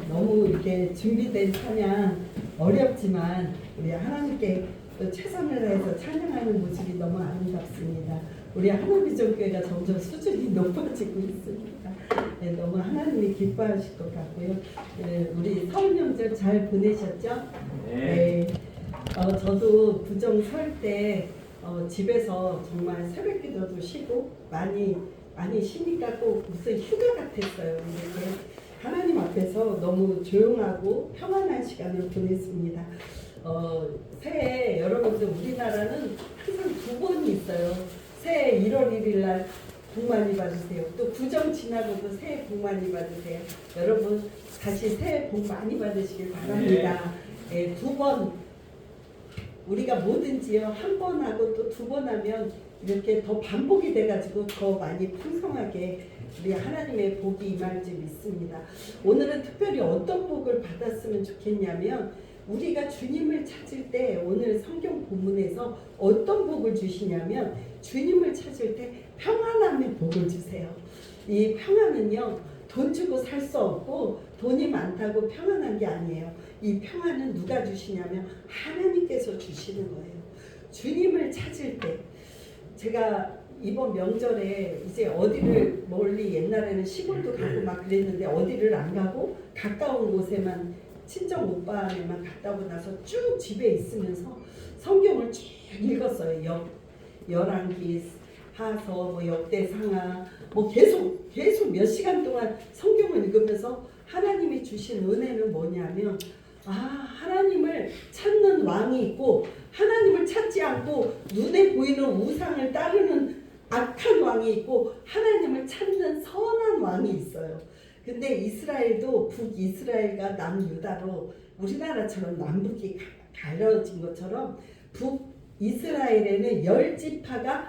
너무 이렇게 준비된 찬양 어렵지만 우리 하나님께 또 최선을 다해서 찬양하는 모습이 너무 아름답습니다. 우리 하나비전교회가 점점 수준이 높아지고 있습니다. 네, 너무 하나님이 기뻐하실 것 같고요. 네, 우리 설 명절 잘 보내셨죠? 네. 저도 부정 설 때 집에서 정말 새벽 기도도 쉬고 많이 쉬니까 꼭 무슨 휴가 같았어요. 이렇게 하나님 앞에서 너무 조용하고 평안한 시간을 보냈습니다. 새해 여러분들 우리나라는 항상 2번이 있어요. 새해 1월 1일 날 복 많이 받으세요. 또 구정 지나고도 새해 복 많이 받으세요. 여러분 다시 새해 복 많이 받으시길 바랍니다. 네, 2번 우리가 뭐든지요 1번 하고 또 2번 하면 이렇게 더 반복이 돼가지고 더 많이 풍성하게 우리 하나님의 복이 임할 줄 믿습니다. 오늘은 특별히 어떤 복을 받았으면 좋겠냐면 우리가 주님을 찾을 때 오늘 성경 본문에서 어떤 복을 주시냐면 주님을 찾을 때 평안함의 복을 주세요. 이 평안은요 돈 주고 살 수 없고 돈이 많다고 평안한 게 아니에요. 이 평안은 누가 주시냐면 하나님께서 주시는 거예요. 주님을 찾을 때 제가 이번 명절에 이제 어디를 멀리 옛날에는 시골도 가고 막 그랬는데 어디를 안 가고 가까운 곳에만 친정 오빠네만 갔다 오고 나서 쭉 집에 있으면서 성경을 쭉 읽었어요. 열왕기, 하서, 뭐 역대상하, 뭐 계속 몇 시간 동안 성경을 읽으면서 하나님이 주신 은혜는 뭐냐면 하나님을 찾는 왕이 있고 하나님을 찾지 않고 눈에 보이는 우상을 따르는 악한 왕이 있고 하나님을 찾는 선한 왕이 있어요. 근데 이스라엘도 북이스라엘과 남유다로 우리나라처럼 남북이 가려진 것처럼 북이스라엘에는 10지파가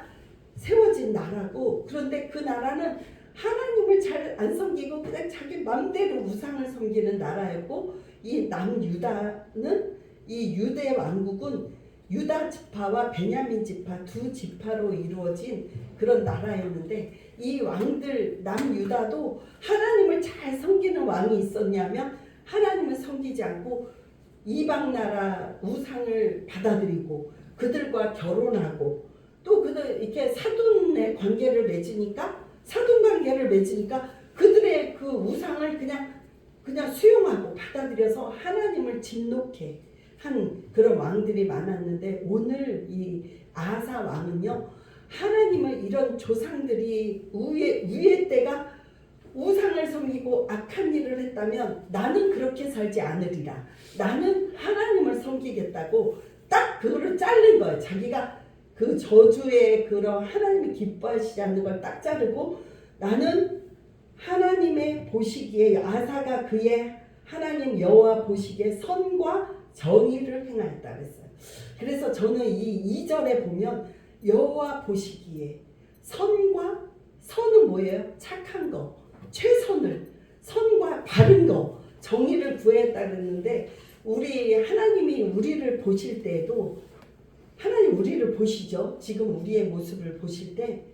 세워진 나라고 그런데 그 나라는 하나님을 잘 안 섬기고 그냥 자기 맘대로 우상을 섬기는 나라였고 이 남유다는 이 유대 왕국은 유다 지파와 베냐민 지파 2지파로 이루어진 그런 나라였는데 이 왕들 남유다도 하나님을 잘 섬기는 왕이 있었냐면 하나님을 섬기지 않고 이방 나라 우상을 받아들이고 그들과 결혼하고 또 그들 이렇게 사돈의 관계를 맺으니까 사돈 관계를 맺으니까 그들의 그 우상을 그냥 수용하고 받아들여서 하나님을 진노케 한 그런 왕들이 많았는데 오늘 이 아사 왕은요 하나님을 이런 조상들이 위에 때가 우상을 섬기고 악한 일을 했다면 나는 그렇게 살지 않으리라. 나는 하나님을 섬기겠다고 딱 그거를 자른 거예요. 자기가 그 저주의 그런 하나님이 기뻐하시지 않는 걸 딱 자르고 나는 하나님의 보시기에 아사가 그의 하나님 여호와 보시기에 선과 정의를 행하였다 그랬어요. 그래서 저는 이 2절에 보면 여호와 보시기에 선은 뭐예요? 착한 거, 최선을 선과 바른 거, 정의를 구했다 그랬는데 우리 하나님이 우리를 보실 때에도 하나님 우리를 보시죠. 지금 우리의 모습을 보실 때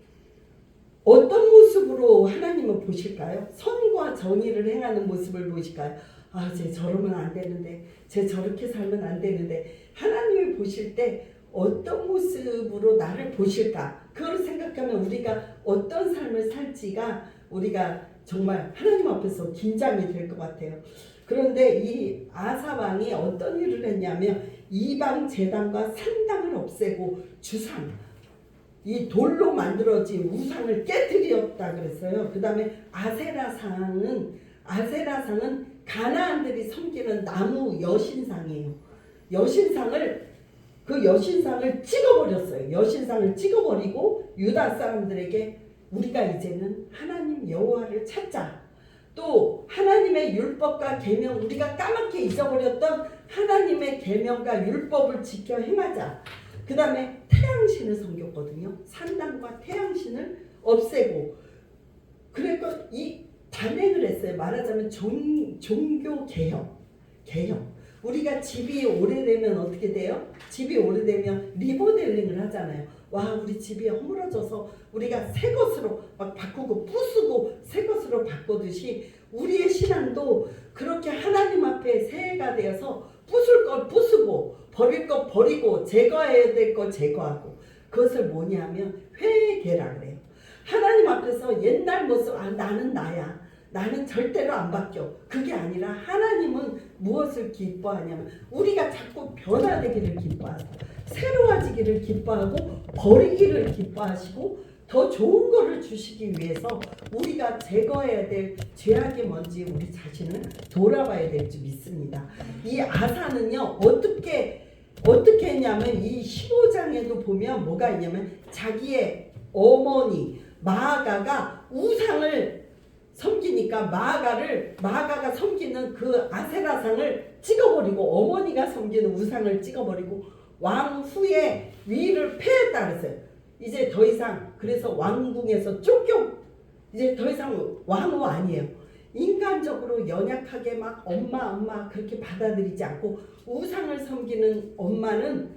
어떤 모습으로 하나님은 보실까요? 선과 정의를 행하는 모습을 보실까요? 쟤 저러면 안 되는데 쟤 저렇게 살면 안 되는데 하나님이 보실 때 어떤 모습으로 나를 보실까? 그걸 생각하면 우리가 어떤 삶을 살지가 우리가 정말 하나님 앞에서 긴장이 될 것 같아요. 그런데 이 아사 왕이 어떤 일을 했냐면 이방 제단과 산당을 없애고 주상 이 돌로 만들어진 우상을 깨뜨렸다 그랬어요. 그 다음에 아세라상은 가나안들이 섬기는 나무 여신상이에요. 그 여신상을 찍어버렸어요. 여신상을 찍어버리고 유다 사람들에게 우리가 이제는 하나님 여호와를 찾자. 또 하나님의 율법과 계명 우리가 까맣게 잊어버렸던 하나님의 계명과 율법을 지켜 행하자. 그 다음에 태양신을 섬겼거든요. 산당과 태양신을 없애고 그러니까 이 단행을 했어요. 말하자면 종교 개혁. 우리가 집이 오래되면 어떻게 돼요? 집이 오래되면 리모델링을 하잖아요. 와 우리 집이 허물어져서 우리가 새 것으로 막 바꾸고 부수고 새 것으로 바꾸듯이 우리의 신앙도 그렇게 상태가 되어서 부술 걸 부수고 버릴 거 버리고 제거해야 될 거 제거하고, 그것을 뭐냐면 회개라 그래요. 하나님 앞에서 옛날 모습, 나는 나야, 나는 절대로 안 바뀌어, 그게 아니라 하나님은 무엇을 기뻐하냐면 우리가 자꾸 변화되기를 기뻐하고 새로워지기를 기뻐하고 버리기를 기뻐하시고 더 좋은 거를 주시기 위해서 우리가 제거해야 될 죄악이 뭔지 우리 자신을 돌아봐야 될 줄 믿습니다. 이 아사는요 어떻게 했냐면 이 15장에도 보면 뭐가 있냐면 자기의 어머니 마아가가 우상을 섬기니까 마아가가 섬기는 그 아세라상을 찍어버리고 어머니가 섬기는 우상을 찍어버리고 왕 후에 위를 패했다 그랬어요. 이제 더 이상 그래서 왕궁에서 이제 더 이상 왕후 아니에요. 인간적으로 연약하게 막 엄마 그렇게 받아들이지 않고 우상을 섬기는 엄마는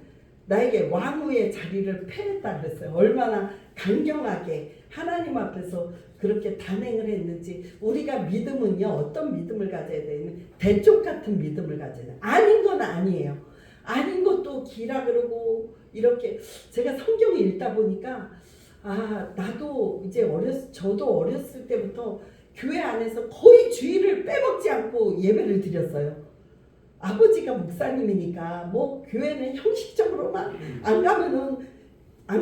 나에게 왕후의 자리를 패했다 그랬어요. 얼마나 강경하게 하나님 앞에서 그렇게 단행을 했는지. 우리가 믿음은요 어떤 믿음을 가져야 되냐면 대쪽 같은 믿음을 가져야 돼요. 아닌 건 아니에요. 아닌 것도 기라 그러고 이렇게. 제가 성경을 읽다 보니까 나도 이제 저도 어렸을 때부터 교회 안에서 거의 주일을 빼먹지 않고 예배를 드렸어요. 아버지가 목사님이니까 뭐 교회는 형식적으로만 안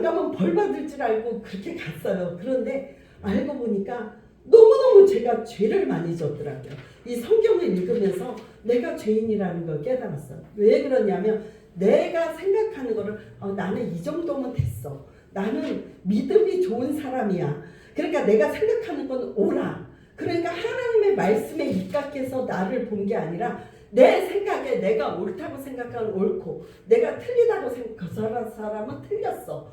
가면 벌 받을 줄 알고 그렇게 갔어요. 그런데 알고 보니까 너무너무 제가 죄를 많이 졌더라고요. 이 성경을 읽으면서 내가 죄인이라는 걸 깨달았어요. 왜 그러냐면 내가 생각하는 거를 나는 이 정도면 됐어, 나는 믿음이 좋은 사람이야, 그러니까 내가 생각하는 건 옳아. 그러니까 하나님의 말씀에 입각해서 나를 본 게 아니라 내 생각에 내가 옳다고 생각하면 옳고 내가 틀리다고 생각한 사람은 틀렸어.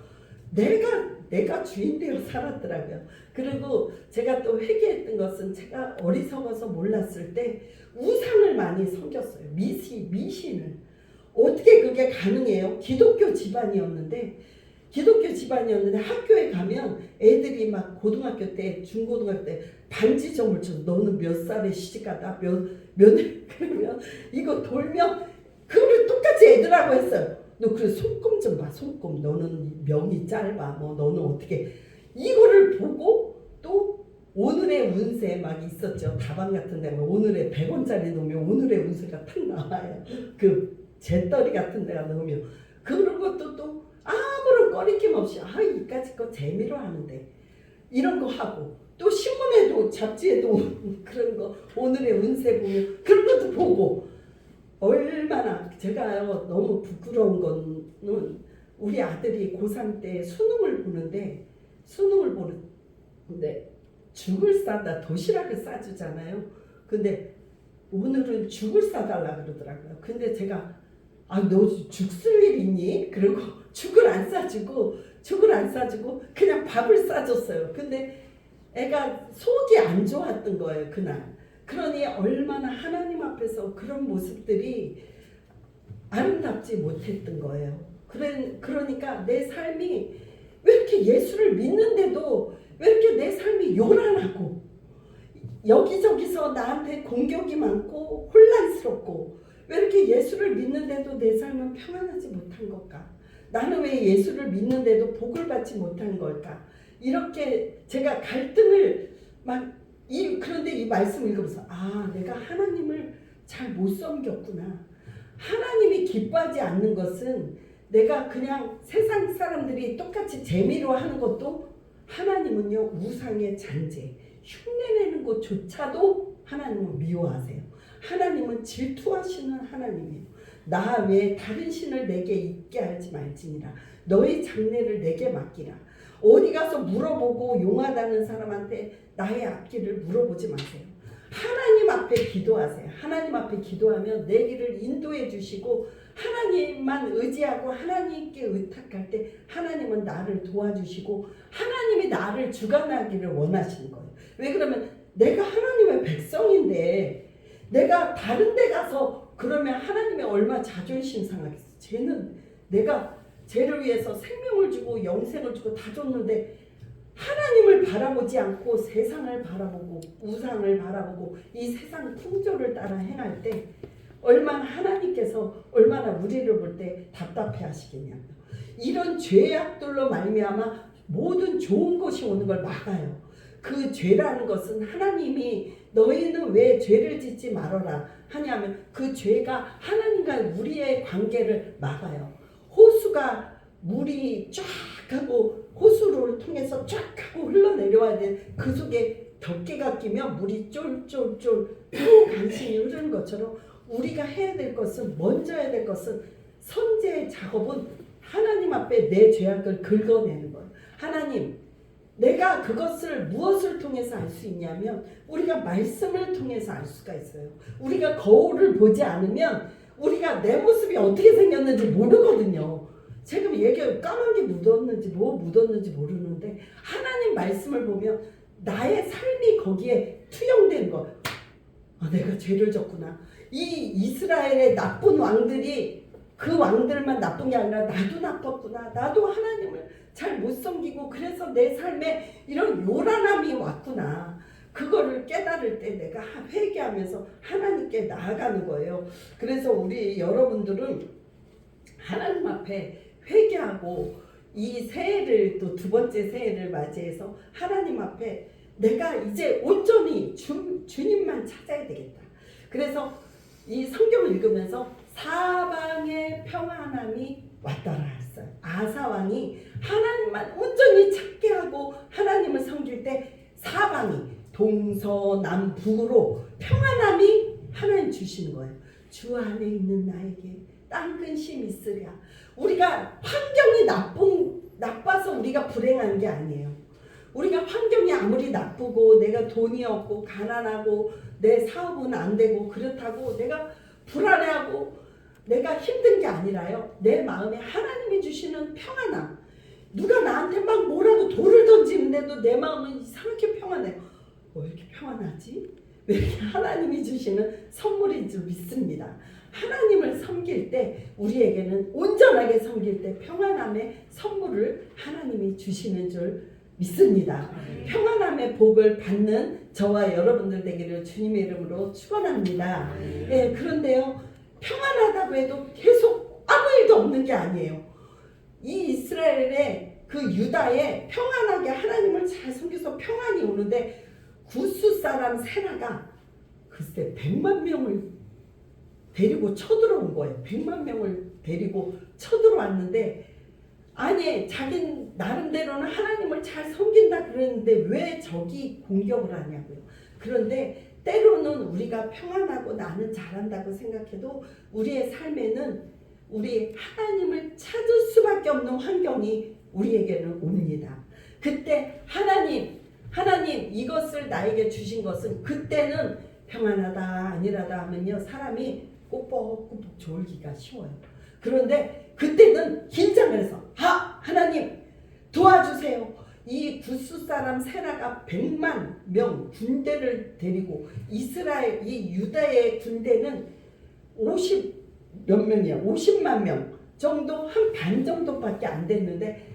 내가 주인 되어 살았더라고요. 그리고 제가 또 회개했던 것은 제가 어리석어서 몰랐을 때 우상을 많이 섬겼어요. 미신을. 어떻게 그게 가능해요? 기독교 집안이었는데 학교에 가면 애들이 막 고등학교 때 중고등학교 때 반지점을 쳐. 너는 몇 살에 시집가다 그러면 이거 돌면 그거를 똑같이 애들하고 했어요. 너 그래 손금 좀 봐, 손금. 너는 명이 짧아, 뭐 너는 어떻게. 이거를 보고 또 오늘의 운세 막 있었죠. 다방 같은 데 오늘의 100원짜리 넣으면 오늘의 운세가 탁 나와요. 그 재떨이 같은 데가 넣으면 그런 것도 또 아무런 꺼리낌 없이 이까짓 거 재미로 하는데 이런 거 하고, 또 신문에도 잡지에도 그런 거 오늘의 운세 보면 그런 것도 보고. 얼마나 제가요 너무 부끄러운 거는 우리 아들이 고3 때 수능을 보는데 죽을 싸다 도시락을 싸주잖아요. 근데 오늘은 죽을 싸달라 그러더라고요. 근데 제가 너 죽 쓸 일 있니? 그리고 죽을 안 싸주고 그냥 밥을 싸줬어요. 근데 애가 속이 안 좋았던 거예요 그날. 그러니 얼마나 하나님 앞에서 그런 모습들이 아름답지 못했던 거예요. 그러니까 내 삶이 왜 이렇게 예수를 믿는데도 왜 이렇게 내 삶이 요란하고 여기저기서 나한테 공격이 많고 혼란스럽고, 왜 이렇게 예수를 믿는데도 내 삶은 평안하지 못한 걸까? 나는 왜 예수를 믿는데도 복을 받지 못한 걸까? 이렇게 제가 갈등을 그런데 이 말씀 읽으면서 내가 하나님을 잘 못 섬겼구나. 하나님이 기뻐하지 않는 것은 내가 그냥 세상 사람들이 똑같이 재미로 하는 것도, 하나님은요 우상의 잔재, 흉내내는 것조차도 하나님은 미워하세요. 하나님은 질투하시는 하나님이에요. 나 외에 다른 신을 내게 있게 하지 말지니라. 너의 장래를 내게 맡기라. 어디 가서 물어보고 용하다는 사람한테 나의 앞길을 물어보지 마세요. 하나님 앞에 기도하세요. 하나님 앞에 기도하면 내 길을 인도해 주시고, 하나님만 의지하고 하나님께 의탁할 때 하나님은 나를 도와주시고 하나님이 나를 주관하기를 원하시는 거예요. 왜 그러면 내가 하나님의 백성인데 내가 다른 데 가서 그러면 하나님의 얼마 자존심 상하겠어. 내가 쟤를 위해서 생명을 주고 영생을 주고 다 줬는데 하나님을 바라보지 않고 세상을 바라보고 우상을 바라보고 이 세상 풍조를 따라 행할 때 얼마나 하나님께서 얼마나 우리를 볼 때 답답해 하시겠냐고요. 이런 죄악들로 말미암아 모든 좋은 것이 오는 걸 막아요. 그 죄라는 것은 하나님이 너희는 왜 죄를 짓지 말아라 하냐면 그 죄가 하나님과 우리의 관계를 막아요. 호수가 물이 쫙 하고 호수를 통해서 쫙 하고 흘러내려와야 돼. 그 속에 덮개가 끼면 물이 쫄쫄쫄 또 간신히 흐르는 것처럼 우리가 해야 될 것은 먼저 해야 될 것은 선제의 작업은 하나님 앞에 내 죄악을 긁어내는 거예요. 하나님, 내가 그것을 무엇을 통해서 알 수 있냐면 우리가 말씀을 통해서 알 수가 있어요. 우리가 거울을 보지 않으면 우리가 내 모습이 어떻게 생겼는지 모르거든요. 지금 얘기해 까만 게 묻었는지 뭐 묻었는지 모르는데 하나님 말씀을 보면 나의 삶이 거기에 투영된 거예요. 아, 내가 죄를 졌구나. 이 이스라엘의 나쁜 왕들이 그 왕들만 나쁜 게 아니라 나도 나빴구나. 나도 하나님을 잘 못 섬기고 그래서 내 삶에 이런 요란함이 왔구나. 그거를 깨달을 때 내가 회개하면서 하나님께 나아가는 거예요. 그래서 우리 여러분들은 하나님 앞에 회개하고 이 새해를 또 두 번째 새해를 맞이해서 하나님 앞에 내가 이제 온전히 주님만 찾아야 되겠다. 그래서 이 성경을 읽으면서 사방에 평안함이 왔더라 했어요. 아사 왕이 하나님만 온전히 찾게 하고 하나님을 섬길 때 사방이 동서남북으로 평안함이 하나님 주시는 거예요. 주 안에 있는 나에게 땅 근심 있으랴. 우리가 환경이 나빠서 우리가 불행한 게 아니에요. 우리가 환경이 아무리 나쁘고 내가 돈이 없고 가난하고 내 사업은 안 되고 그렇다고 내가 불안해하고 내가 힘든 게 아니라요. 내 마음에 하나님이 주시는 평안함. 누가 나한테 막 뭐라고 돌을 던지는데도 내 마음은 이상하게 평안해요. 왜 이렇게 평안하지? 왜 이렇게 하나님이 주시는 선물인 줄 믿습니다. 하나님을 섬길 때 우리에게는 온전하게 섬길 때 평안함의 선물을 하나님이 주시는 줄 믿습니다. 평안함의 복을 받는 저와 여러분들 되기를 주님의 이름으로 축원합니다. 예, 그런데요. 평안하다고 해도 계속 아무 일도 없는 게 아니에요. 이 이스라엘의 그 유다에 평안하게 하나님을 잘 섬겨서 평안이 오는데 구스 사람 세라가 글쎄 100만 명을 데리고 쳐들어온 거예요. 100만 명을 데리고 쳐들어왔는데 아니 자기 나름대로는 하나님을 잘 섬긴다 그랬는데 왜 적이 공격을 하냐고요. 그런데 때로는 우리가 평안하고 나는 잘한다고 생각해도 우리의 삶에는 우리 하나님을 찾을 수밖에 없는 환경이 우리에게는 옵니다. 그때 하나님 이것을 나에게 주신 것은 그때는 평안하다 아니라다 하면요 사람이 꼬뻑꼬뻑 졸기가 쉬워요. 그런데 그때는 긴장을 해서 하나님 도와주세요. 이 구스 사람 세라가 100만 명 군대를 데리고 이스라엘 이 유다의 군대는 50몇 명이야. 50만 명 정도 한 반 정도밖에 안 됐는데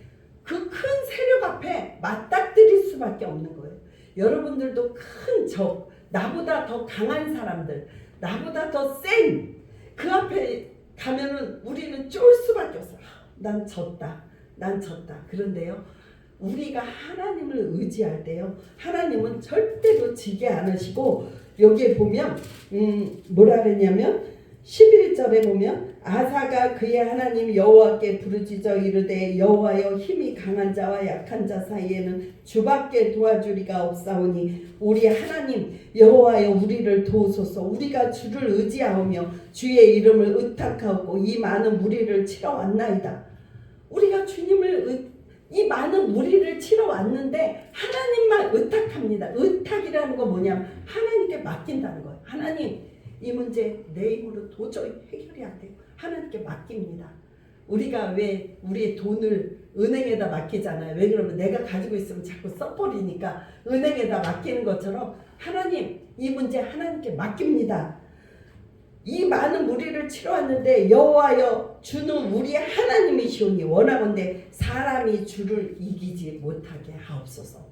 그 큰 세력 앞에 맞닥뜨릴 수밖에 없는 거예요. 여러분들도 큰 적, 나보다 더 강한 사람들, 나보다 더 센 그 앞에 가면은 우리는 쫄 수밖에 없어요. 난 졌다. 그런데요. 우리가 하나님을 의지할 때요. 하나님은 절대로 지게 않으시고 여기에 보면 뭐라 그랬냐면 11절에 보면 아사가 그의 하나님 여호와께 부르짖어 이르되 여호와여 힘이 강한 자와 약한 자 사이에는 주밖에 도와주리가 없사오니 우리 하나님 여호와여 우리를 도우소서. 우리가 주를 의지하오며 주의 이름을 의탁하고 이 많은 무리를 치러 왔나이다. 우리가 주님을 이 많은 무리를 치러 왔는데 하나님만 의탁합니다. 의탁이라는 건 뭐냐면 하나님께 맡긴다는 거예요. 하나님 이 문제 내 힘으로 도저히 해결이 안 돼요. 하나님께 맡깁니다. 우리가 왜 우리의 돈을 은행에다 맡기잖아요. 왜 그러면 내가 가지고 있으면 자꾸 써버리니까 은행에다 맡기는 것처럼 하나님 이 문제 하나님께 맡깁니다. 이 많은 무리를 치러 왔는데 여호와여 주는 우리 하나님이시오니 원하건대 사람이 주를 이기지 못하게 하옵소서.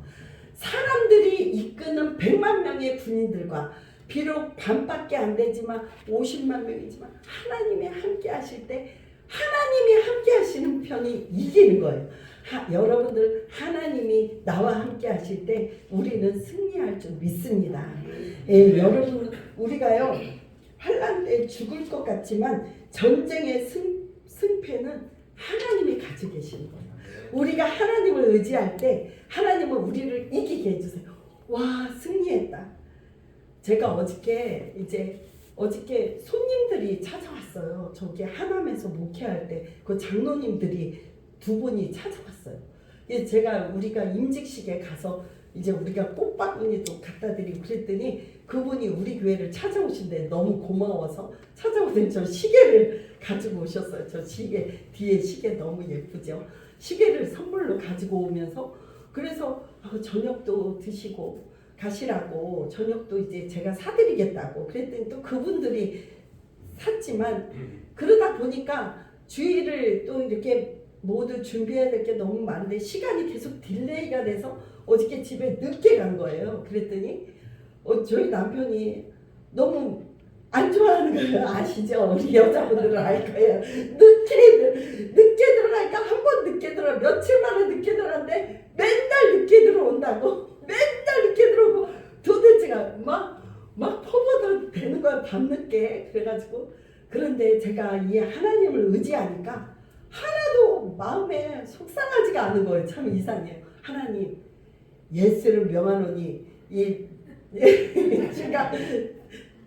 사람들이 이끄는 100만 명의 군인들과 비록 반밖에 안 되지만 50만 명이지만 하나님이 함께 하실 때 하나님이 함께 하시는 편이 이기는 거예요. 여러분들 하나님이 나와 함께 하실 때 우리는 승리할 줄 믿습니다. 예, 여러분 우리가요 환난 때 죽을 것 같지만 전쟁의 승패는 하나님이 가지고 계시는 거예요. 우리가 하나님을 의지할 때 하나님은 우리를 이기게 해주세요. 와 승리했다. 제가 어저께 손님들이 찾아왔어요. 저기 하남에서 목회할 때 그 장로님들이 두 분이 찾아왔어요. 우리가 임직식에 가서 이제 우리가 꽃바구니도 갖다 드리고 그랬더니 그분이 우리 교회를 찾아오신데 너무 고마워서 찾아오더니 저 시계를 가지고 오셨어요. 저 시계 뒤에 시계 너무 예쁘죠. 시계를 선물로 가지고 오면서 그래서 저녁도 드시고 가시라고 저녁도 이제 제가 사드리겠다고 그랬더니 또 그분들이 샀지만 그러다 보니까 주일을 또 이렇게 모두 준비해야 될 게 너무 많은데 시간이 계속 딜레이가 돼서 어저께 집에 늦게 간 거예요. 그랬더니 저희 남편이 너무 안 좋아하는 거예요. 아시죠? 우리 여자분들은 알 거예요. 늦게 들어가니까 한 번 늦게 들어 며칠 만에 늦게 들어갔는데 맨날 늦게 들어온다고. 맨날 늦게 들어오고 도대체가 막 퍼버도 되는 거야 밤늦게. 그래가지고 그런데 제가 이 하나님을 의지하니까 하나도 마음에 속상하지가 않은 거예요. 참 이상해요. 하나님 예수를 명하노니 제가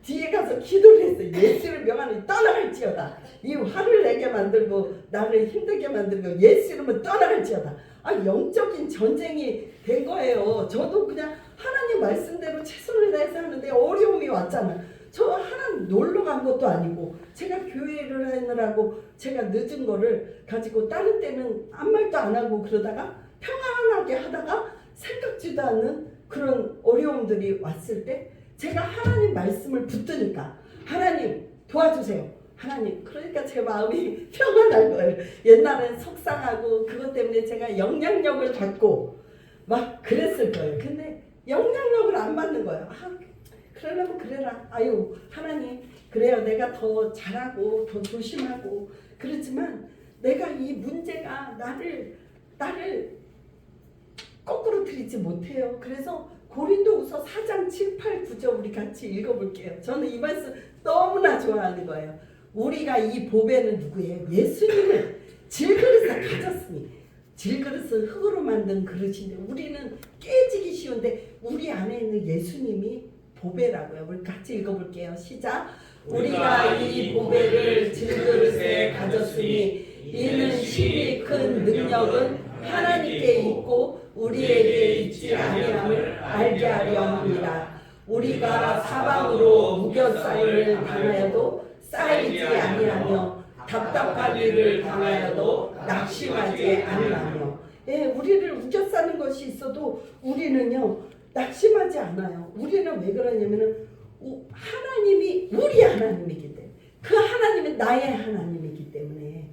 뒤에 가서 기도를 했어요. 예수를 명하노니 떠나갈지어다. 이 화를 내게 만들고 나를 힘들게 만들고 예수 이름은 떠나갈지어다. 영적인 전쟁이 된 거예요. 저도 그냥 하나님 말씀대로 최선을 다해서 하는데 어려움이 왔잖아요. 저 하나님 놀러 간 것도 아니고 제가 교회를 하느라고 제가 늦은 거를 가지고 다른 때는 아무 말도 안 하고 그러다가 평안하게 하다가 생각지도 않는 그런 어려움들이 왔을 때 제가 하나님 말씀을 붙드니까 하나님 도와주세요. 하나님 그러니까 제 마음이 평안한 거예요. 옛날엔 속상하고 그것 때문에 제가 영향력을 받고 막 그랬을 거예요. 근데 영향력을 안 받는 거예요. 그러려면 그래라. 하나님 그래요. 내가 더 잘하고 더 조심하고 그렇지만 내가 이 문제가 나를 거꾸로 들이지 못해요. 그래서 고린도후서 4장 7, 8, 9절 우리 같이 읽어볼게요. 저는 이 말씀 너무나 좋아하는 거예요. 우리가 이 보배는 누구예요? 예수님을 질그릇에 가졌으니 질그릇은 흙으로 만든 그릇인데 우리는 깨지기 쉬운데 우리 안에 있는 예수님이 보배라고요. 우리 같이 읽어볼게요. 시작. 우리가 이 보배를 질그릇에 가졌으니 이는 심히 큰 능력은 하나님께 있고 우리에게 있지 아니함을 알게 하려 합니다. 우리가 사방으로 무겨싸임을 당하여도 쌓이지 아니하며 답답한 일을 당하여도 낙심하지 아니하며 우리를 우겨싸는 것이 있어도 우리는요 낙심하지 않아요. 우리는 왜 그러냐면은 하나님이 우리 하나님이기 때문에 그 하나님은 나의 하나님이기 때문에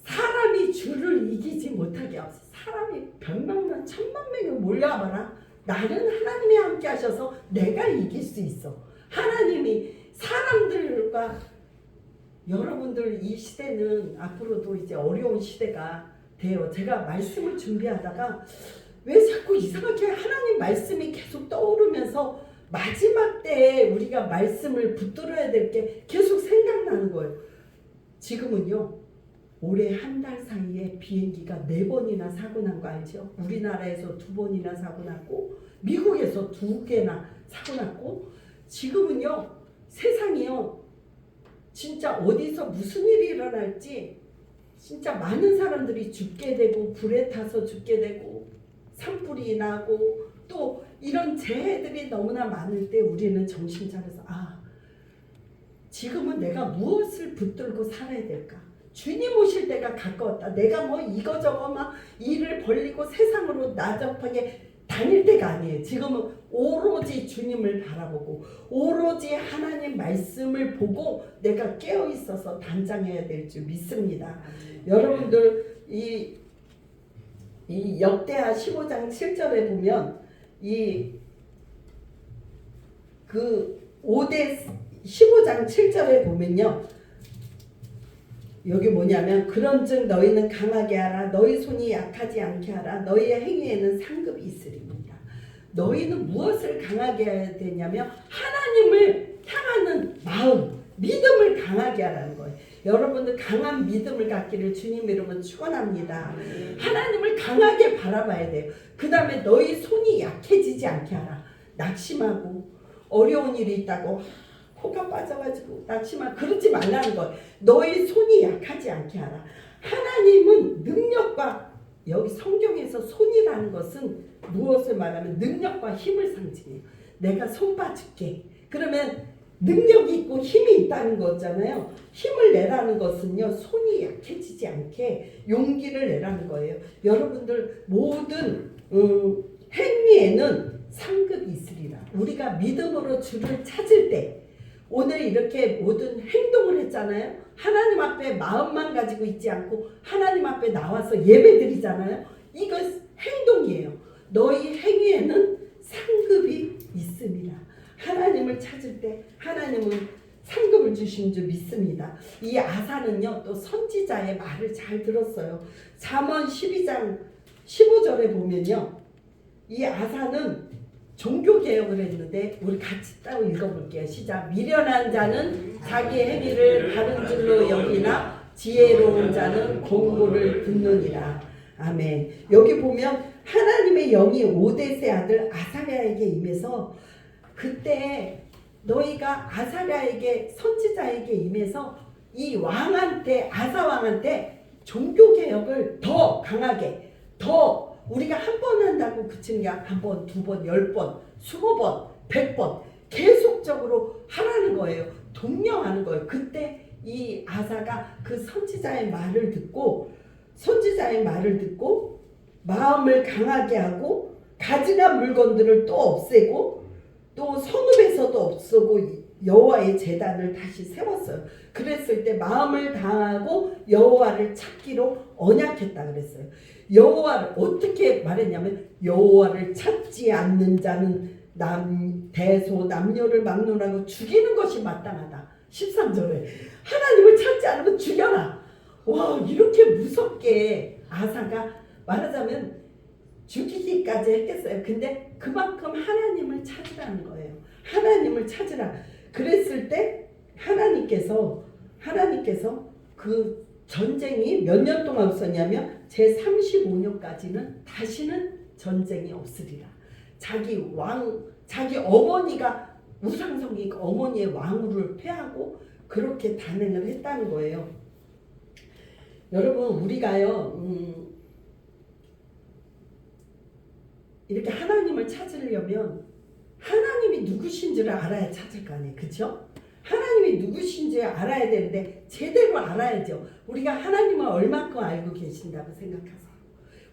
사람이 주를 이기지 못하게 없어. 사람이 100만명 1000만명이 몰려와봐라. 나는 하나님이 함께 하셔서 내가 이길 수 있어. 하나님이 사람들과 여러분들 이 시대는 앞으로도 이제 어려운 시대가 돼요. 제가 말씀을 준비하다가 왜 자꾸 이상하게 하나님 말씀이 계속 떠오르면서 마지막 때에 우리가 말씀을 붙들어야 될 게 계속 생각나는 거예요. 지금은요. 올해 한 달 사이에 비행기가 4번이나 사고 난 거 알죠? 우리나라에서 2번이나 사고 났고 미국에서 2개나 사고 났고 지금은요. 세상이요. 진짜 어디서 무슨 일이 일어날지 진짜 많은 사람들이 죽게 되고 불에 타서 죽게 되고 산불이 나고 또 이런 재해들이 너무나 많을 때 우리는 정신 차려서 지금은 내가 무엇을 붙들고 살아야 될까? 주님 오실 때가 가까웠다. 내가 뭐 이거저거 막 일을 벌리고 세상으로 나접하게 다닐 때가 아니에요. 지금은 오로지 주님을 바라보고 오로지 하나님 말씀을 보고 내가 깨어 있어서 단장해야 될 줄 믿습니다. 여러분들 이 역대하 15장 7절에 보면 그 5대 15장 7절에 보면요. 여기 뭐냐면 그런즉 너희는 강하게 하라. 너희 손이 약하지 않게 하라. 너희의 행위에는 상급이 있으리니라. 너희는 무엇을 강하게 해야 되냐면 하나님을 향하는 마음, 믿음을 강하게 하라는 거예요. 여러분들 강한 믿음을 갖기를 주님 이름으로 축원합니다. 하나님을 강하게 바라봐야 돼요. 그 다음에 너희 손이 약해지지 않게 하라. 낙심하고 어려운 일이 있다고 코가 빠져가지고 낙심하고 그러지 말라는 거예요. 너희 손이 약하지 않게 하라. 하나님은 능력과, 여기 성경에서 손이라는 것은 무엇을 말하면 능력과 힘을 상징해요. 내가 손 봐줄게. 그러면 능력이 있고 힘이 있다는 거잖아요. 힘을 내라는 것은요, 손이 약해지지 않게 용기를 내라는 거예요. 여러분들 모든 행위에는 상급이 있으리라. 우리가 믿음으로 주를 찾을 때, 오늘 이렇게 모든 행동을 했잖아요. 하나님 앞에 마음만 가지고 있지 않고 하나님 앞에 나와서 예배 드리잖아요. 이거 행동이에요. 너희 행위에는 상급이 있습니다. 하나님을 찾을 때 하나님은 상급을 주신 줄 믿습니다. 이 아사는요, 또 선지자의 말을 잘 들었어요. 잠언 12장 15절에 보면요, 이 아사는 종교개혁을 했는데 우리 같이 따로 읽어볼게요. 시작. 미련한 자는 자기 행위를 바른 줄로 여기나 지혜로운 자는 공고를 듣느니라. 아멘. 여기 보면 하나님의 영이 오뎃의 아들 아사랴에게 임해서, 그때 너희가 아사랴에게, 선지자에게 임해서 이 왕한테, 아사 왕한테 종교개혁을 더 강하게, 더 우리가 한 번 한다고 그치는 게 한 번, 두 번, 10번, 20번, 100번 계속적으로 하라는 거예요. 독려하는 거예요. 그때 이 아사가 그 선지자의 말을 듣고 마음을 강하게 하고 가증한 물건들을 또 없애고 또 성읍에서도 없애고 여호와의 제단을 다시 세웠어요. 그랬을 때 마음을 다하고 여호와를 찾기로 언약했다 그랬어요. 여호와를 어떻게 말했냐면, 여호와를 찾지 않는 자는 대소 남녀를 막론하고 죽이는 것이 마땅하다. 13절에 하나님을 찾지 않으면 죽여라. 와, 이렇게 무섭게 아사가 말하자면 죽이기까지 했겠어요. 근데 그만큼 하나님을 찾으라는 거예요. 하나님을 찾으라. 그랬을 때 하나님께서 그 전쟁이 몇 년 동안 없었냐면 제35년까지는 다시는 전쟁이 없으리라. 자기 어머니가 우상성이 어머니의 왕후를 폐하고 그렇게 단행을 했다는 거예요. 여러분, 우리가요, 이렇게 하나님을 찾으려면 하나님이 누구신지를 알아야 찾을 거 아니에요. 그렇죠? 하나님이 누구신지 알아야 되는데 제대로 알아야죠. 우리가 하나님을 얼마큼 알고 계신다고 생각하세요?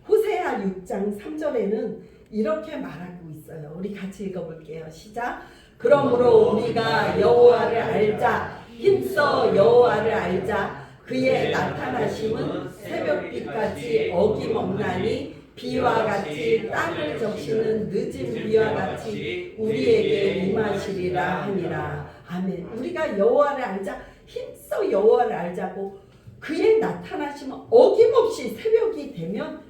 호세아 6장 3절에는 이렇게 말하고 있어요. 우리 같이 읽어볼게요. 시작. 그러므로 우리가 여호와를 알자. 힘써 여호와를 알자. 그의 나타나심은 새벽비같이 어김없나니 비와 같이 땅을 적시는 늦은 비와 같이 우리에게 임하시리라 하니라. 아멘. 우리가 여호와를 알자. 힘써 여호와를 알자고. 그의 나타나심은 어김없이 새벽이 되면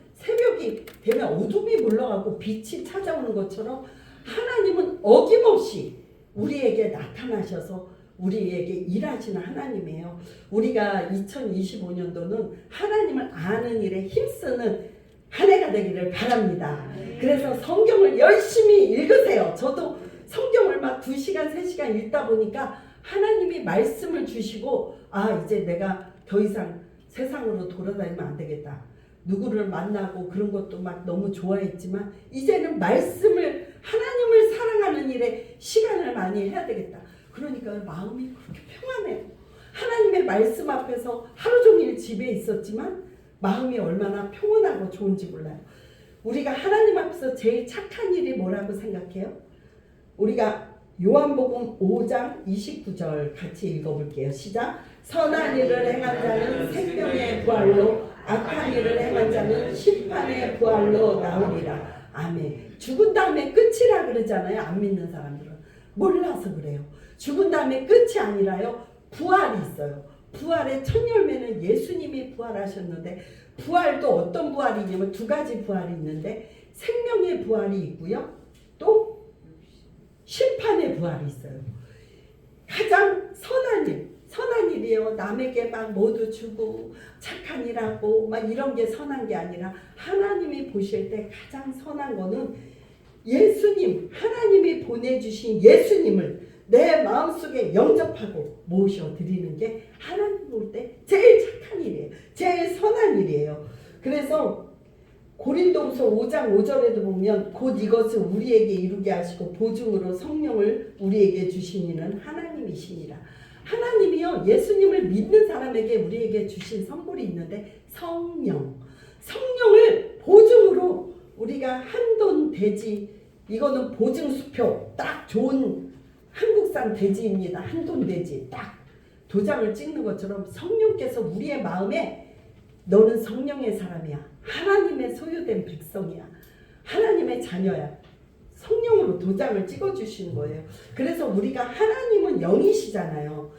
어둠이 물러가고 빛이 찾아오는 것처럼 하나님은 어김없이 우리에게 나타나셔서 우리에게 일하시는 하나님이에요. 우리가 2025년도는 하나님을 아는 일에 힘쓰는 한 해가 되기를 바랍니다. 그래서 성경을 열심히 읽으세요. 저도 성경을 막 2시간, 3시간 읽다 보니까 하나님이 말씀을 주시고, 이제 내가 더 이상 세상으로 돌아다니면 안 되겠다. 누구를 만나고 그런 것도 막 너무 좋아했지만 이제는 하나님을 사랑하는 일에 시간을 많이 해야 되겠다. 그러니까 마음이 그렇게 평안해요. 하나님의 말씀 앞에서 하루 종일 집에 있었지만 마음이 얼마나 평온하고 좋은지 몰라요. 우리가 하나님 앞에서 제일 착한 일이 뭐라고 생각해요? 우리가 요한복음 5장 29절 같이 읽어볼게요. 시작. 선한 일을 행한 자는 생명의 부활로, 악한 일을 행한 자는 심판의 부활로 나오리라. 아멘. 죽은 다음에 끝이라 그러잖아요. 안 믿는 사람들은. 몰라서 그래요. 죽은 다음에 끝이 아니라요. 부활이 있어요. 부활의 첫 열매는 예수님이 부활하셨는데 부활도 어떤 부활이냐면 두 가지 부활이 있는데 생명의 부활이 있고요. 또 심판의 부활이 있어요. 가장 선한 일이에요. 남에게 막 모두 주고 착한 일하고 막 이런 게 선한 게 아니라 하나님이 보실 때 가장 선한 거는 예수님, 하나님이 보내주신 예수님을 내 마음속에 영접하고 모셔드리는 게 하나님 볼 때 제일 착한 일이에요. 제일 선한 일이에요. 그래서 고린도후서 5장 5절에도 보면 곧 이것을 우리에게 이루게 하시고 보증으로 성령을 우리에게 주신 이는 하나님이시니라. 하나님이요, 예수님을 믿는 사람에게 우리에게 주신 선물이 있는데 성령을 보증으로 우리가 한돈 돼지, 이거는 보증수표 딱 좋은 한국산 돼지입니다. 한돈 돼지 딱 도장을 찍는 것처럼 성령께서 우리의 마음에 너는 성령의 사람이야. 하나님의 소유된 백성이야. 하나님의 자녀야. 성령으로 도장을 찍어주시는 거예요. 그래서 우리가 하나님은 영이시잖아요.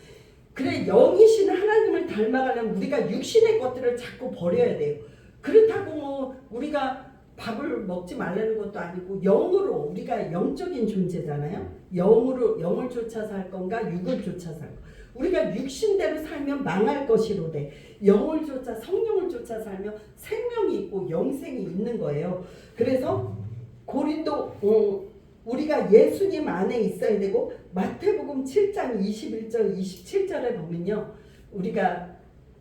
그래 영이신 하나님을 닮아가려면 우리가 육신의 것들을 자꾸 버려야 돼요. 그렇다고 뭐 우리가 밥을 먹지 말라는 것도 아니고 영으로 우리가 영적인 존재잖아요. 영을 쫓아 살 건가 육을 쫓아 살 건가. 우리가 육신대로 살면 망할 것이로되 영을 쫓아 성령을 쫓아 살면 생명이 있고 영생이 있는 거예요. 그래서 고린도 우리가 예수님 안에 있어야 되고 마태복음 7장 21절 27절에 보면요. 우리가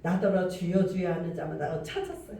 나더러 주여 주여 하는 자마다 찾았어요.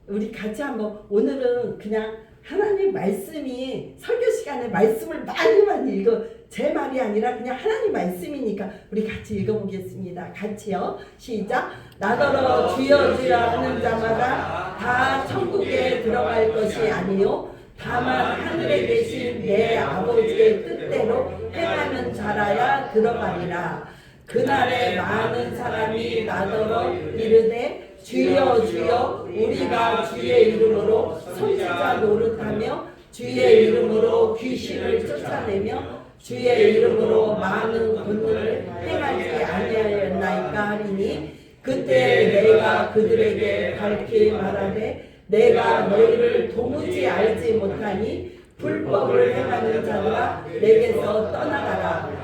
우리 같이 한번 오늘은 그냥 하나님 말씀이 설교 시간에 말씀을 많이 읽어 제 말이 아니라 그냥 하나님 말씀이니까 우리 같이 읽어보겠습니다. 같이요. 시작. 나더러 주여 주여 하는 자마다 다 천국에 들어갈 것이 아니요 다만 하늘에 계신 내 아버지의 뜻대로 행하는 자라야 들어가리라. 그날에 많은 사람이 나더러 이르되 주여 주여 우리가 주의 이름으로 선지자 노릇하며 주의 이름으로 귀신을 쫓아내며 주의 이름으로 많은 권능을 행하지 아니하였나이까 하리니 그때 내가 그들에게 밝히 말하되 내가 너희를 도무지 알지 못하니 불법을 행하는 자들아 내게서 떠나가라.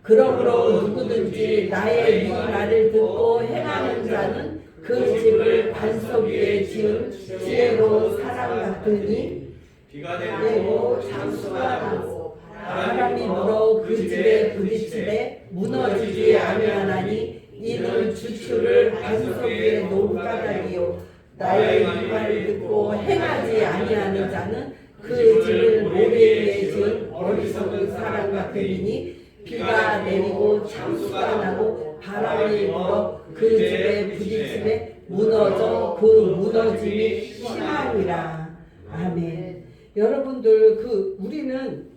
그러므로 누구든지 나의 이 말을 듣고 행하는 자는 그 집을 반석 위에 지은 지혜로운 사람 같으니 비가 내리고 장수가 나고 바람이 불어 그 집에 부딪히되 무너지지 아니하나니 이는 주추를 반석 위에 놓은 까닭이요 나의 이 말을 듣고 행하지 아니하는 자는 그 집을 모래 위에 지은 어리석은 사람 같으니 비가 내리고 창수가 나고 바람이 불어 그 집에 부딪히매 무너져 그 무너짐이 심하니라. 아멘. 여러분들 우리는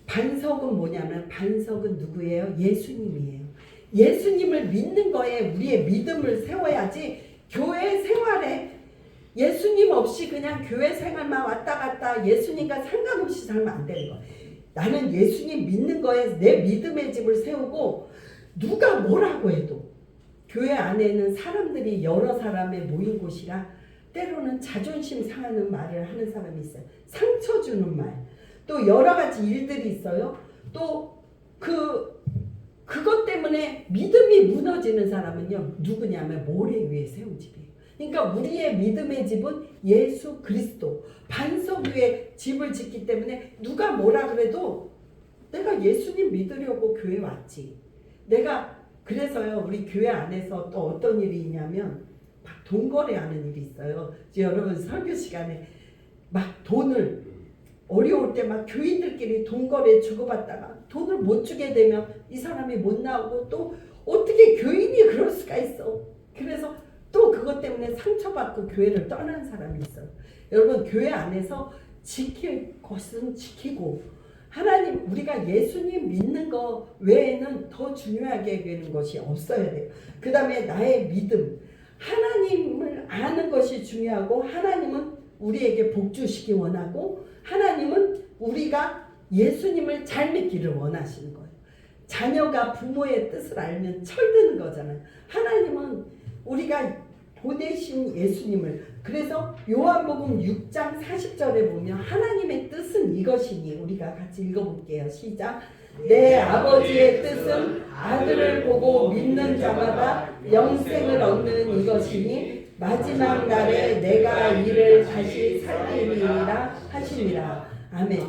반석은 뭐냐면 반석은 누구예요? 예수님이에요. 예수님을 믿는 거에 우리의 믿음을 세워야지 교회 생활에 예수님 없이 그냥 교회 생활만 왔다 갔다 예수님과 상관없이 살면 안 되는 거예요. 나는 예수님 믿는 거에 내 믿음의 집을 세우고 누가 뭐라고 해도 교회 안에는 사람들이 여러 사람의 모인 곳이라 때로는 자존심 상하는 말을 하는 사람이 있어요. 상처 주는 말. 또 여러 가지 일들이 있어요. 또 그것 때문에 믿음이 무너지는 사람은요. 누구냐면 모래 위에 세운 집이에요. 그러니까 우리의 믿음의 집은 예수 그리스도 반석 위에 집을 짓기 때문에 누가 뭐라 그래도 내가 예수님 믿으려고 교회 왔지. 그래서요 우리 교회 안에서 또 어떤 일이 있냐면 막 돈 거래하는 일이 있어요. 여러분 설교 시간에 막 돈을 어려울 때 막 교인들끼리 돈 거래 주고받다가 돈을 못 주게 되면 이 사람이 못 나오고 또 어떻게 교인이 그럴 수가 있어. 그래서 또 그것 때문에 상처받고 교회를 떠난 사람이 있어요. 여러분 교회 안에서 지킬 것은 지키고 하나님 우리가 예수님 믿는 거 외에는 더 중요하게 여기는 것이 없어야 돼요. 그 다음에 나의 믿음 하나님을 아는 것이 중요하고 하나님은 우리에게 복 주시기 원하고 하나님은 우리가 예수님을 잘 믿기를 원하시는 거예요. 자녀가 부모의 뜻을 알면 철드는 거잖아요. 하나님은 우리가 보내신 예수님을, 그래서 요한복음 6장 40절에 보면 하나님의 뜻은 이것이니, 우리가 같이 읽어볼게요. 시작. 내 아버지의 뜻은 아들을 보고 믿는 자마다 영생을 얻는 이것이니 마지막 날에 내가 이를 다시 살리리라 하시니라. 아멘.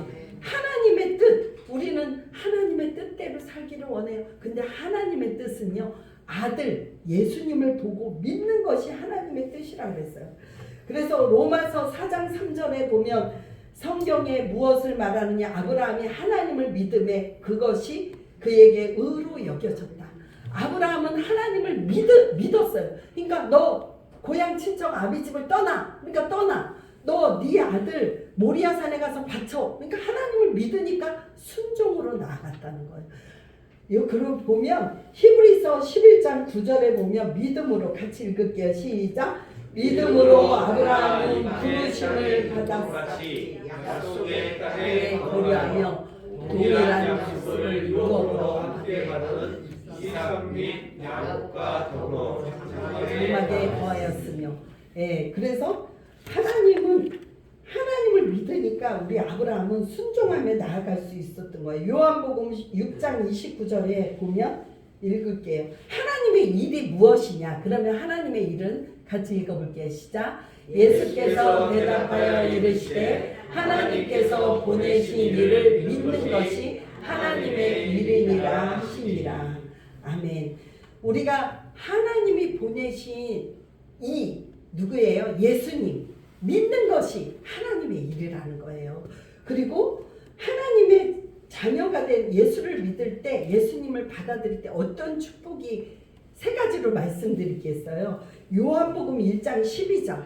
하나님의 뜻, 우리는 하나님의 뜻대로 살기를 원해요. 근데 하나님의 뜻은요, 아들 예수님을 보고 믿는 것이 하나님의 뜻이라고 그랬어요. 그래서 로마서 4장 3절에 보면 성경에 무엇을 말하느냐, 아브라함이 하나님을 믿음에 그것이 그에게 의로 여겨졌다. 아브라함은 하나님을 믿었어요. 그러니까 너 고향 친척 아비집을 떠나. 그러니까 떠나. 너 네 아들 모리아산에 가서 바쳐. 그러니까 하나님을 믿으니까 순종으로 나아갔다는 거예요. 그리고 보면 히브리서 11장 9절에 보면 믿음으로, 같이 읽을게요. 시작. 믿음으로 아브라함은 부르심을 받았으니 약속의 땅에 거류하며 동일한 약속을 율법으로 받은 이삭 및 야곱과 더불어 장막에 거하였으며. 그래서 하나님을 믿으니까 우리 아브라함은 순종하며 나아갈 수 있었던 거예요. 요한복음 6장 29절에 보면 읽을게요. 하나님의 일이 무엇이냐? 그러면 하나님의 일은 같이 읽어볼게요. 시작. 예수께서 대답하여 이르시되 하나님께서 보내신 일을 믿는 것이 하나님의 일이니라 하시니라. 아멘. 우리가 하나님이 보내신 이 누구예요? 예수님. 믿는 것이 하나님의 일이라는 거예요. 그리고 하나님의 자녀가 된 예수를 믿을 때, 예수님을 받아들일 때 어떤 축복이 세 가지로 말씀드리겠어요. 요한복음 1장 12절.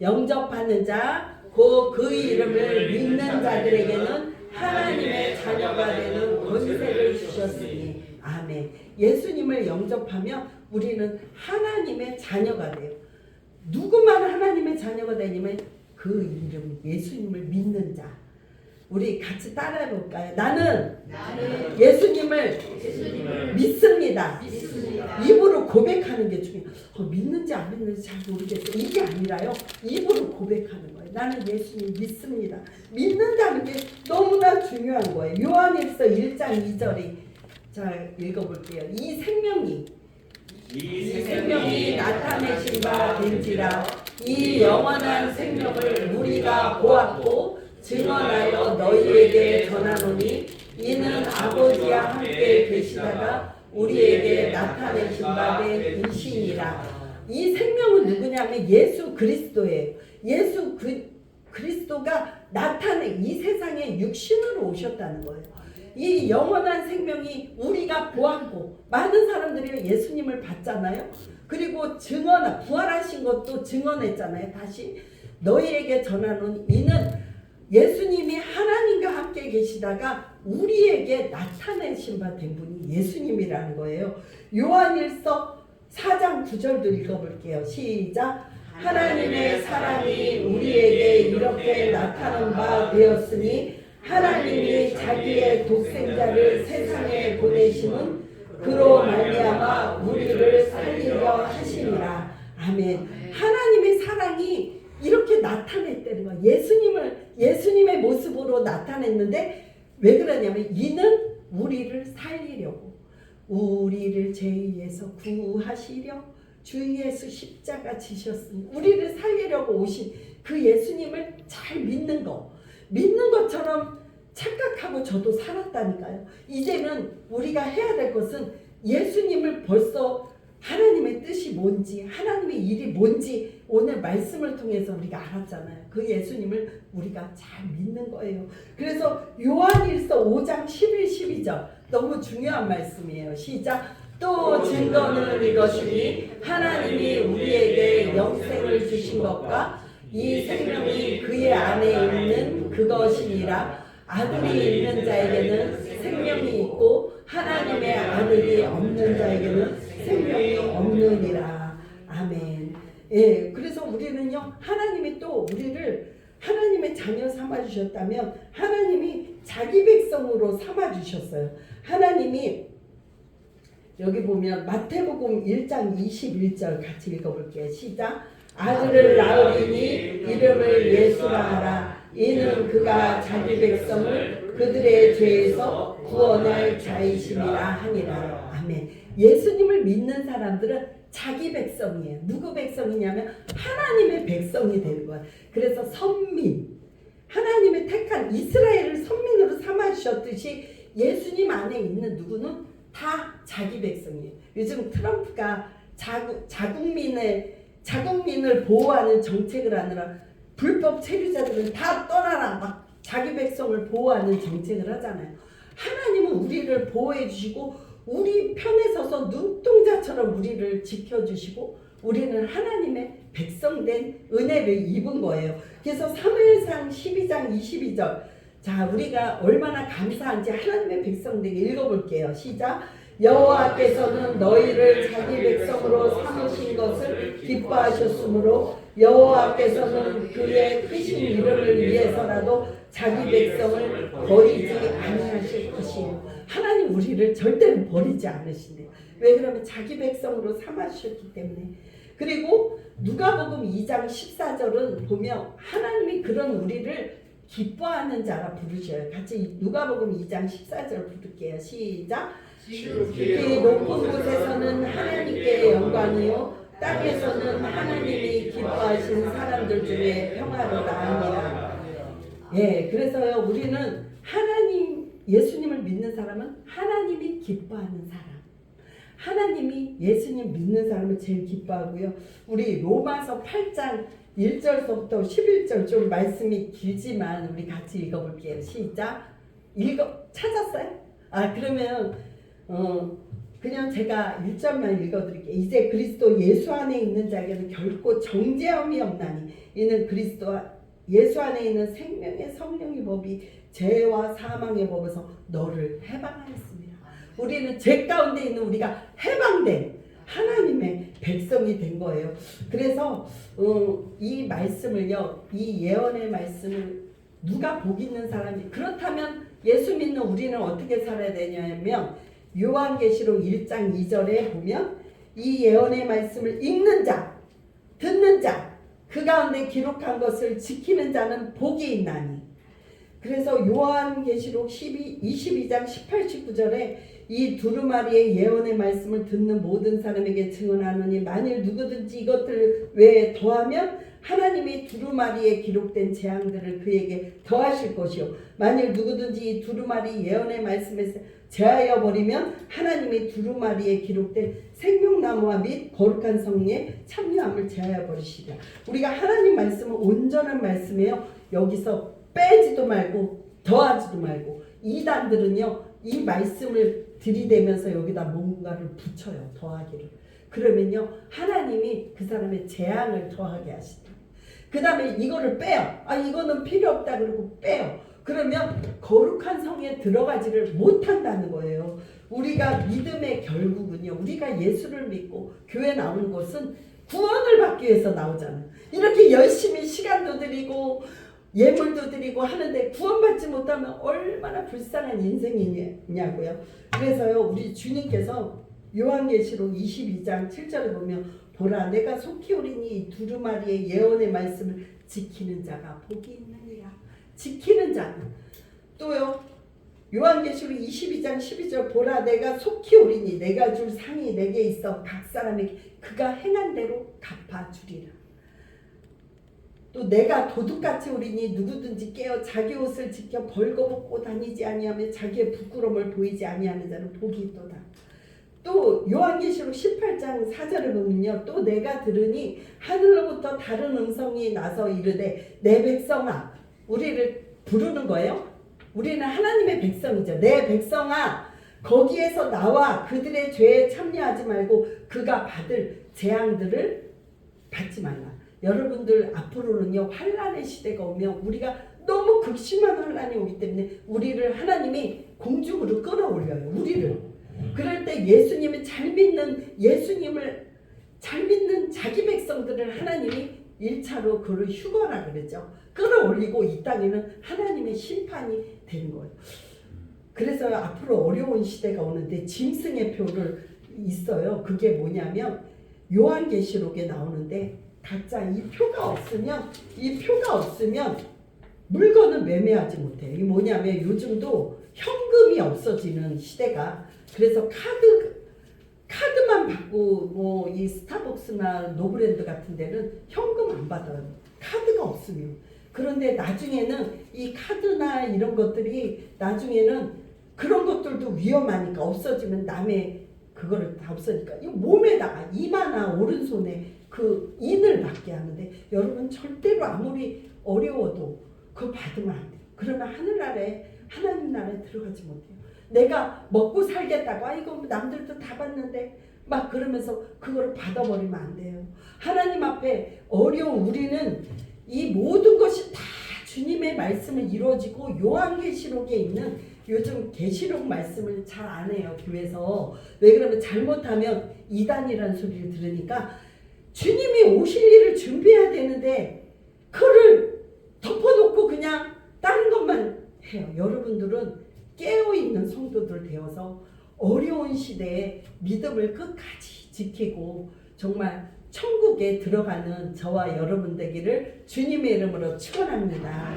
영접하는 자, 곧 그의 이름을 믿는 자들에게는 하나님의 자녀가 되는 권세를 주셨으니. 아멘. 예수님을 영접하면 우리는 하나님의 자녀가 돼요. 누구만 하나님의 자녀가 되냐면 그 이름 예수님을 믿는 자. 우리 같이 따라해 볼까요? 나는 예수님을 믿습니다. 입으로 고백하는 게 중요해요. 믿는지 안 믿는지 잘 모르겠어요. 이게 아니라요. 입으로 고백하는 거예요. 나는 예수님 믿습니다. 믿는다는 게 너무나 중요한 거예요. 요한일서 1장 2절이, 자 읽어볼게요. 이 생명이 나타내신 바 된지라. 이 영원한 생명을 우리가 보았고 증언하여 너희에게 전하노니 이는 아버지와 함께 계시다가 우리에게 나타내신 바 된 이시니라. 이 생명은 누구냐면 예수 그리스도예요. 예수 그리스도가 나타내 이 세상에 육신으로 오셨다는 거예요. 이 영원한 생명이 우리가 보았고, 많은 사람들이 예수님을 봤잖아요. 그리고 부활하신 것도 증언했잖아요. 다시 너희에게 전하노니 이는 예수님이 하나님과 함께 계시다가 우리에게 나타내신 바 된 분이 예수님이라는 거예요. 요한일서 4장 9절도 읽어볼게요. 시작. 하나님의 사랑이 우리에게 이렇게 나타난 바 되었으니 하나님이 자기의 독생자를 세상에 보내심은 그로 말미암아 우리를 살리려 하시니라. 아멘. 하나님의 사랑이 이렇게 나타냈다는 거예요. 예수님의 모습으로 나타냈는데 왜 그러냐면 이는 우리를 살리려고, 우리를 죄에서 구하시려 주 예수 십자가 지셨으니 우리를 살리려고 오신 그 예수님을 잘 믿는 것처럼 착각하고 저도 살았다니까요. 이제는 우리가 해야 될 것은 예수님을 벌써 하나님의 뜻이 뭔지, 하나님의 일이 뭔지 오늘 말씀을 통해서 우리가 알았잖아요. 그 예수님을 우리가 잘 믿는 거예요. 그래서 요한일서 5장 11, 12절 너무 중요한 말씀이에요. 시작. 또 증거는 이것이니 하나님이 우리에게 영생을 주신 것과 이 생명이 그의 안에 있는 그것이니라. 아들이 있는 자에게는 생명이 있고 하나님의 아들이 없는 자에게는 생명이 없느니라. 아멘. 그래서 우리는요, 하나님이 또 우리를 하나님의 자녀 삼아 주셨다면 하나님이 자기 백성으로 삼아주셨어요. 하나님이 여기 보면 마태복음 1장 21절 같이 읽어볼게요. 시작. 아들을 낳으리니 이름을 예수라 하라. 이는 그가 자기 백성을 그들의 죄에서 구원할 자이심이라 하니라. 아멘. 예수님을 믿는 사람들은 자기 백성이에요. 누구 백성이냐면 하나님의 백성이 되는 거예요. 그래서 선민, 하나님의 택한 이스라엘을 선민으로 삼아주셨듯이 예수님 안에 있는 누구는 다 자기 백성이에요. 요즘 트럼프가 자국민을 보호하는 정책을 하느라 불법 체류자들은 다 떠나라 막 자기 백성을 보호하는 정책을 하잖아요. 하나님은 우리를 보호해 주시고 우리 편에 서서 눈동자처럼 우리를 지켜주시고 우리는 하나님의 백성된 은혜를 입은 거예요. 그래서 사무엘상 12장 22절 자 우리가 얼마나 감사한지 하나님의 백성되게 읽어볼게요. 시작. 여호와께서는 너희를 자기 백성으로 삼으신 것을 기뻐하셨으므로 여호와께서는 그의 크신 이름을 위해서라도 자기 백성을 버리지 아니하실 것이에요. 하나님 우리를 절대로 버리지 않으신대요. 왜 그러면 자기 백성으로 삼아주셨기 때문에. 그리고 누가복음 2장 14절은 보면 하나님이 그런 우리를 기뻐하는 자라 부르셔요. 같이 누가복음 2장 14절 부를게요. 시작. 그 높은 곳에서는 하나님께 영광이요 땅에서는 하나님이 기뻐하신 사람들 중에 평화로다 하니라. 예, 그래서요 우리는 하나님 예수님을 믿는 사람은 하나님이 기뻐하는 사람. 하나님이 예수님 믿는 사람을 제일 기뻐하고요. 우리 로마서 8장 1절서부터 11절 좀 말씀이 길지만 우리 같이 읽어볼게요. 시작. 찾았어요? 그러면 그냥 제가 1절만 읽어드릴게요. 이제 그리스도 예수 안에 있는 자에게는 결코 정죄함이 없나니 이는 그리스도 예수 안에 있는 생명의 성령의 법이 죄와 사망의 법에서 너를 해방하였습니다. 우리는 죄 가운데 있는 우리가 해방된 하나님의 백성이 된 거예요. 그래서 이 말씀을요, 이 예언의 말씀을 누가 복 있는 사람이 그렇다면 예수 믿는 우리는 어떻게 살아야 되냐면 요한계시록 1장 2절에 보면 이 예언의 말씀을 읽는 자, 듣는 자, 그 가운데 기록한 것을 지키는 자는 복이 있나니. 그래서 요한계시록 22장 18, 19절에 이 두루마리의 예언의 말씀을 듣는 모든 사람에게 증언하노니 만일 누구든지 이것들 외에 더하면 하나님이 두루마리에 기록된 재앙들을 그에게 더하실 것이요 만일 누구든지 이 두루마리 예언의 말씀에서 제하여 버리면 하나님이 두루마리에 기록된 생명나무와 및 거룩한 성리에 참여함을 제하여 버리시리라. 우리가 하나님 말씀은 온전한 말씀이에요. 여기서 빼지도 말고 더하지도 말고 이단들은요 이 말씀을 들이대면서 여기다 뭔가를 붙여요. 더하기를. 그러면요 하나님이 그 사람의 재앙을 더하게 하신다. 그 다음에 이거를 빼요. 이거는 필요 없다 그러고 빼요. 그러면 거룩한 성에 들어가지를 못한다는 거예요. 우리가 믿음의 결국은요 우리가 예수를 믿고 교회 나오는 것은 구원을 받기 위해서 나오잖아요. 이렇게 열심히 시간도 드리고 예물도 드리고 하는데 구원받지 못하면 얼마나 불쌍한 인생이냐고요. 그래서요 우리 주님께서 요한계시록 22장 7절에 보면 보라 내가 속히 오리니 두루마리의 예언의 말씀을 지키는 자가 복이 있느니라. 지키는 자는 또요 요한계시록 22장 12절 보라 내가 속히 오리니 내가 줄 상이 내게 있어 각 사람에게 그가 행한 대로 갚아주리라. 또 내가 도둑같이 오리니 누구든지 깨어 자기 옷을 지켜 벌거벗고 다니지 아니하며 자기의 부끄러움을 보이지 아니하는 자는 복이 있도다. 또 요한계시록 18장 4절을 보면요 또 내가 들으니 하늘로부터 다른 음성이 나서 이르되 내 백성아 우리를 부르는 거예요. 우리는 하나님의 백성이죠. 내 백성아 거기에서 나와 그들의 죄에 참여하지 말고 그가 받을 재앙들을 받지 말라. 여러분들 앞으로는요 환난의 시대가 오면 우리가 너무 극심한 환난이 오기 때문에 우리를 하나님이 공중으로 끌어올려요. 우리를. 그럴 때 예수님을 잘 믿는 예수님을 잘 믿는 자기 백성들을 하나님이 1차로 그를 휴거라 그러죠. 끌어올리고 이 땅에는 하나님의 심판이 되는 거예요. 그래서 앞으로 어려운 시대가 오는데 짐승의 표를 있어요. 그게 뭐냐면 요한계시록에 나오는데 각자 이 표가 없으면 물건을 매매하지 못해요. 이게 뭐냐면 요즘도 현금이 없어지는 시대가, 그래서 카드만 받고 뭐 이 스타벅스나 노브랜드 같은 데는 현금 안 받아요. 카드가 없으면. 그런데 나중에는 이 카드나 이런 것들이 나중에는 그런 것들도 위험하니까 없어지면 남의 그거를 다 없으니까 이 몸에다가 이마나 오른손에 그 인을 받게 하는데, 여러분 절대로 아무리 어려워도 그거 받으면 안 돼요. 그러면 하나님 나라에 들어가지 못해요. 내가 먹고 살겠다고 이거 남들도 다 받는데 막 그러면서 그거를 받아버리면 안 돼요. 하나님 앞에 어려운 우리는 이 모든 것이 다 주님의 말씀을 이루어지고, 요한계시록에 있는 요즘 계시록 말씀을 잘 안 해요, 교회에서. 왜 그러면 잘못하면 이단이라는 소리를 들으니까 주님이 오실 일을 준비해야 되는데 그를 덮어놓고 그냥 다른 것만 해요. 여러분들은 깨어있는 성도들 되어서 어려운 시대에 믿음을 끝까지 지키고 정말 천국에 들어가는 저와 여러분 되기를 주님의 이름으로 축원합니다.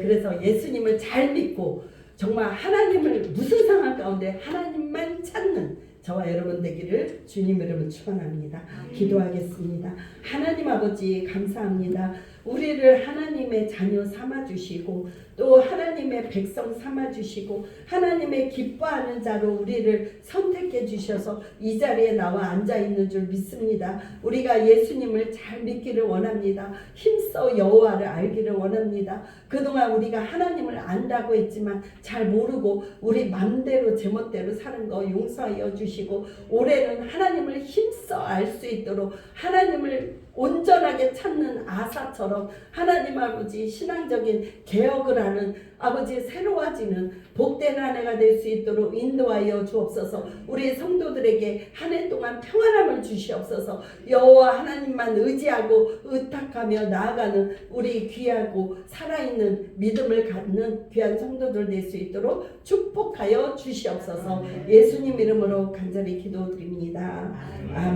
그래서 예수님을 잘 믿고 정말 하나님을 무슨 상황 가운데 하나님만 찾는 저와 여러분 되기를 주님 이름으로 축원합니다. 기도하겠습니다. 하나님 아버지 감사합니다. 우리를 하나님의 자녀 삼아주시고 또 하나님의 백성 삼아주시고 하나님의 기뻐하는 자로 우리를 선택해 주셔서 이 자리에 나와 앉아있는 줄 믿습니다. 우리가 예수님을 잘 믿기를 원합니다. 힘써 여호와를 알기를 원합니다. 그동안 우리가 하나님을 안다고 했지만 잘 모르고 우리 맘대로 제멋대로 사는 거 용서하여 주시고, 올해는 하나님을 힘써 알 수 있도록 하나님을 온전하게 찾는 아사처럼 하나님 아버지 신앙적인 개혁을 하는 아버지 새로워지는 복된 한 해가 될 수 있도록 인도하여 주옵소서. 우리 성도들에게 한 해 동안 평안함을 주시옵소서. 여호와 하나님만 의지하고 의탁하며 나아가는 우리 귀하고 살아있는 믿음을 갖는 귀한 성도들 될 수 있도록 축복하여 주시옵소서. 예수님 이름으로 간절히 기도드립니다. 아멘.